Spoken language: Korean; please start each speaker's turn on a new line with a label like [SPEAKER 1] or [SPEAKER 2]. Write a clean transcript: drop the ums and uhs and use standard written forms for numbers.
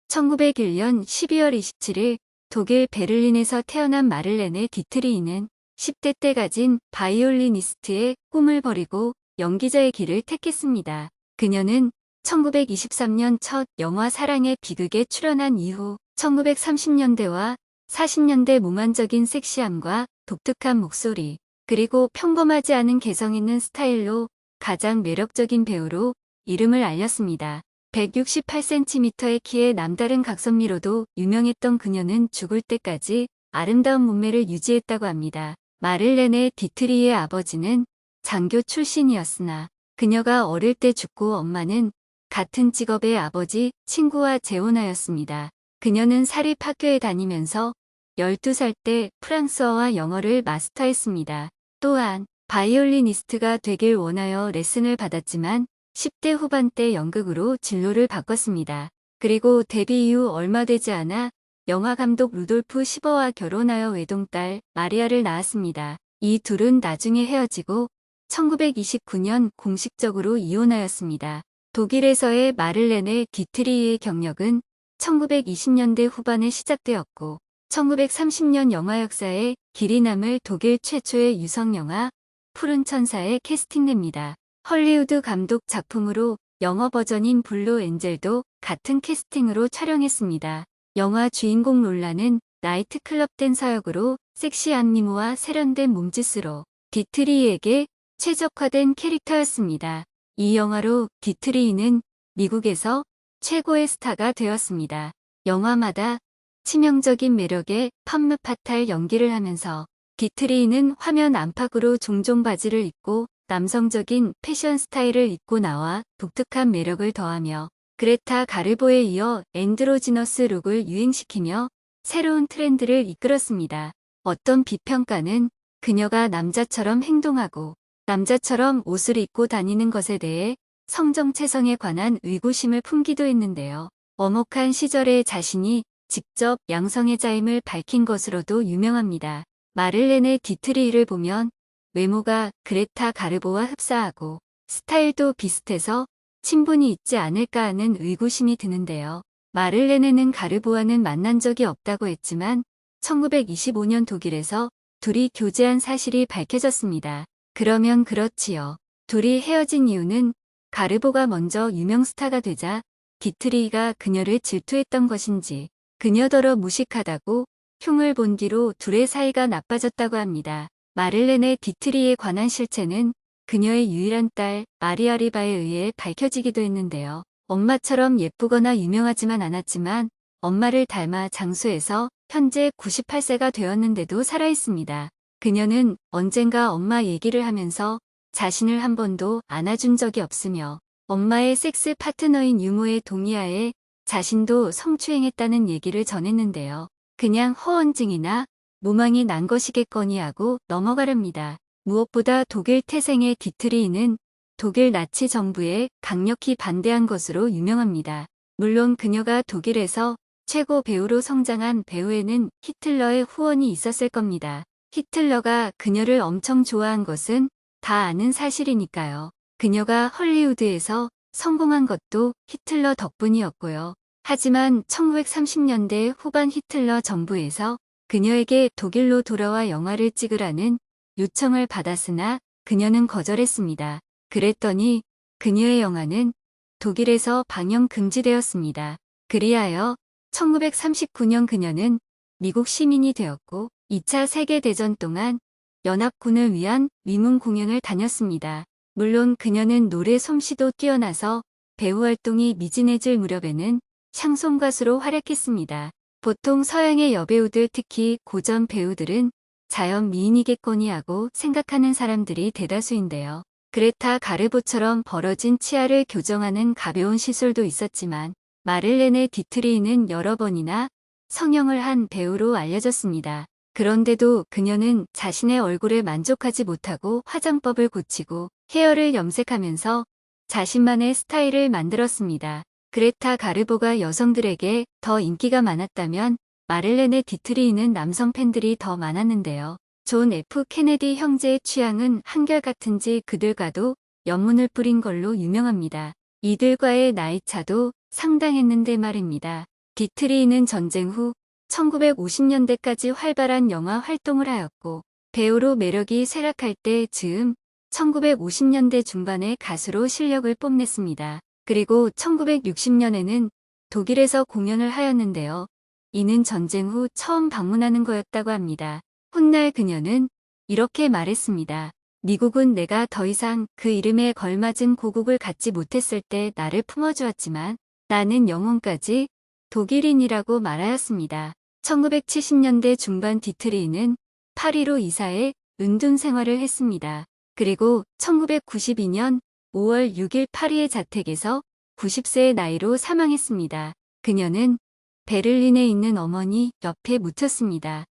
[SPEAKER 1] 1901년 12월 27일 독일 베를린에서 태어난 마를레네 디트리히는 10대 때 가진 바이올리니스트의 꿈을 버리고 연기자의 길을 택했습니다. 그녀는 1923년 첫 영화 사랑의 비극에 출연한 이후 1930년대와 40년대 몽환적인 섹시함과 독특한 목소리, 그리고 평범하지 않은 개성 있는 스타일로 가장 매력적인 배우로 이름을 알렸습니다. 168cm의 키에 남다른 각선미로도 유명했던 그녀는 죽을 때까지 아름다운 몸매를 유지했다고 합니다. 마를레네 디트리히의 아버지는 장교 출신이었으나 그녀가 어릴 때 죽고 엄마는 같은 직업의 아버지 친구와 재혼하였습니다. 그녀는 사립학교에 다니면서 12살 때 프랑스어와 영어를 마스터했습니다. 또한 바이올리니스트가 되길 원하여 레슨을 받았지만 10대 후반 때 연극으로 진로를 바꿨습니다. 그리고 데뷔 이후 얼마 되지 않아 영화감독 루돌프 시버와 결혼하여 외동딸 마리아를 낳았습니다. 이 둘은 나중에 헤어지고 1929년 공식적으로 이혼하였습니다. 독일에서의 마를레네 디트리히의 경력은 1920년대 후반에 시작되었고 1930년 영화 역사에 길이 남을 독일 최초의 유성영화 푸른 천사에 캐스팅됩니다. 헐리우드 감독 작품으로 영어 버전인 블루 엔젤도 같은 캐스팅으로 촬영했습니다. 영화 주인공 롤라는 나이트클럽 댄서 역으로 섹시한 미모와 세련된 몸짓으로 디트리히에게 최적화된 캐릭터였습니다. 이 영화로 디트리히는 미국에서 최고의 스타가 되었습니다. 영화마다 치명적인 매력의 팜무 파탈 연기를 하면서 디트리히는 화면 안팎으로 종종 바지를 입고 남성적인 패션 스타일을 입고 나와 독특한 매력을 더하며 그레타 가르보에 이어 앤드로지너스 룩을 유행시키며 새로운 트렌드를 이끌었습니다. 어떤 비평가는 그녀가 남자처럼 행동하고 남자처럼 옷을 입고 다니는 것에 대해 성정체성에 관한 의구심을 품기도 했는데요. 엄혹한 시절에 자신이 직접 양성애자임을 밝힌 것으로도 유명합니다. 마를레네 디트리히를 보면 외모가 그레타 가르보와 흡사하고 스타일도 비슷해서 친분이 있지 않을까 하는 의구심이 드는데요. 마를레네는 가르보와는 만난 적이 없다고 했지만 1925년 독일에서 둘이 교제한 사실이 밝혀졌습니다. 그러면 그렇지요. 둘이 헤어진 이유는 가르보가 먼저 유명 스타가 되자 디트리히가 그녀를 질투했던 것인지 그녀더러 무식하다고 흉을 본 뒤로 둘의 사이가 나빠졌다고 합니다. 마를레네 디트리히에 관한 실체는 그녀의 유일한 딸 마리아 리바에 의해 밝혀지기도 했는데요. 엄마처럼 예쁘거나 유명하지만 않았지만 엄마를 닮아 장수해서 현재 98세가 되었는데도 살아있습니다. 그녀는 언젠가 엄마 얘기를 하면서 자신을 한 번도 안아준 적이 없으며 엄마의 섹스 파트너인 유모의 동의하에 자신도 성추행했다는 얘기를 전했는데요. 그냥 허언증이나 무망이 난 것이겠거니 하고 넘어가렵니다. 무엇보다 독일 태생의 디트리히는 독일 나치 정부에 강력히 반대한 것으로 유명합니다. 물론 그녀가 독일에서 최고 배우로 성장한 배우에는 히틀러의 후원이 있었을 겁니다. 히틀러가 그녀를 엄청 좋아한 것은 다 아는 사실이니까요. 그녀가 헐리우드에서 성공한 것도 히틀러 덕분이었고요. 하지만 1930년대 후반 히틀러 정부에서 그녀에게 독일로 돌아와 영화를 찍으라는 요청을 받았으나 그녀는 거절했습니다. 그랬더니 그녀의 영화는 독일에서 방영 금지되었습니다. 그리하여 1939년 그녀는 미국 시민이 되었고 2차 세계대전 동안 연합군을 위한 위문 공연을 다녔습니다. 물론 그녀는 노래 솜씨도 뛰어나서 배우 활동이 미진해질 무렵에는 샹송 가수로 활약했습니다. 보통 서양의 여배우들 특히 고전 배우들은 자연 미인이겠거니 하고 생각하는 사람들이 대다수인데요. 그레타 가르보처럼 벌어진 치아를 교정하는 가벼운 시술도 있었지만 마를레네 디트리히는 여러 번이나 성형을 한 배우로 알려졌습니다. 그런데도 그녀는 자신의 얼굴에 만족하지 못하고 화장법을 고치고 헤어를 염색하면서 자신만의 스타일을 만들었습니다. 그레타 가르보가 여성들에게 더 인기가 많았다면 마를레네 디트리히는 남성 팬들이 더 많았는데요. 존 F 케네디 형제의 취향은 한결같은지 그들과도 연문을 뿌린 걸로 유명합니다. 이들과의 나이차도 상당했는데 말입니다. 디트리히는 전쟁 후 1950년대까지 활발한 영화 활동을 하였고 배우로 매력이 쇠락할 때 즈음 1950년대 중반에 가수로 실력을 뽐냈습니다. 그리고 1960년에는 독일에서 공연을 하였는데요. 이는 전쟁 후 처음 방문하는 거였다고 합니다. 훗날 그녀는 이렇게 말했습니다. 미국은 내가 더 이상 그 이름에 걸맞은 고국을 갖지 못했을 때 나를 품어주었지만 나는 영혼까지 독일인이라고 말하였습니다. 1970년대 중반 디트리히는 파리로 이사해 은둔 생활을 했습니다. 그리고 1992년 5월 6일 파리의 자택에서 90세의 나이로 사망했습니다. 그녀는 베를린에 있는 어머니 옆에 묻혔습니다.